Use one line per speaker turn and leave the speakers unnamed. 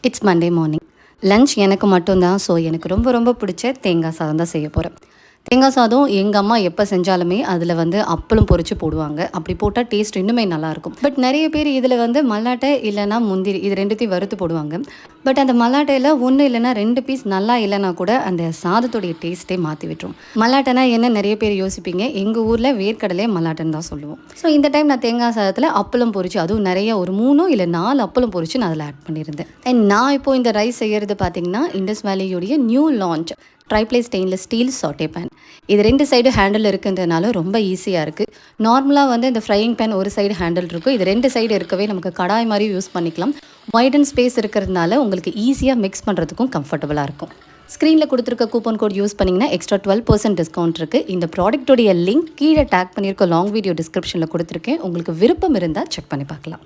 It's Monday morning. Lunch எனக்கு மட்டும்தான். So எனக்கு ரொம்ப ரொம்ப பிடிச்ச தேங்காய் சாதம் தான் செய்ய போகிறேன். தேங்காய் சாதம் எங்கள் அம்மா எப்போ செஞ்சாலுமே அதில் வந்து அப்பளம் பொரித்து போடுவாங்க. அப்படி போட்டால் டேஸ்ட் இன்னுமே நல்லாயிருக்கும். பட் நிறைய பேர் இதில் வந்து மல்லாட்டை இல்லைனா முந்திரி இது ரெண்டுத்தையும் வறுத்து போடுவாங்க. பட் அந்த மல்லாட்டையில் ஒன்று இல்லைனா 2 பீஸ் நல்லா இல்லைனா கூட அந்த சாதத்துடைய டேஸ்ட்டே மாற்றி விட்டுரும். மல்லாட்டைனா என்ன நிறைய பேர் யோசிப்பீங்க. எங்கள் ஊரில் வேர்க்கடலே மல்லாட்டைன்னு தான் சொல்லுவோம். ஸோ இந்த டைம் நான் தேங்காய் சாதத்தில் அப்பளம் பொரித்து, அதுவும் நிறைய ஒரு 3 இல்லை 4 அப்பளம் பொரித்து நான் அதில் ஆட் பண்ணியிருந்தேன். அண்ட் நான் இப்போது இந்த ரைஸ் செய்கிறது பார்த்திங்கன்னா இண்டஸ் வேலியோடைய new launch triply stainless steel saute pan. இது 2 சைடு ஹேண்டில் இருக்குன்றதுனால ரொம்ப ஈஸியாக இருக்குது. நார்மலாக வந்து இந்த ஃப்ரையிங் பேன் ஒரு சைடு ஹேண்டில் இருக்கும். இது 2 சைடு இருக்கவே நமக்கு கடாய் மாதிரி யூஸ் பண்ணிக்கலாம். வைட் அண்ட் ஸ்பேஸ் இருக்கிறதுனால உங்களுக்கு ஈஸியாக மிக்ஸ் பண்ணுறதுக்கும் கம்ஃபர்டபுளாக இருக்கும். ஸ்க்ரீனில் கொடுத்துருக்க கூப்பன் கோட் யூஸ் பண்ணிங்கன்னா எக்ஸ்ட்ரா 12% டிஸ்கவுண்ட் இருக்குது. இந்த ப்ராடக்ட்டோடைய லிங்க் கீழே டேக் பண்ணியிருக்க லாங் வீடியோ டிஸ்கிரிப்ஷனில் கொடுத்துருக்கேன். உங்களுக்கு விருப்பம் இருந்தால் செக் பண்ணி பார்க்கலாம்.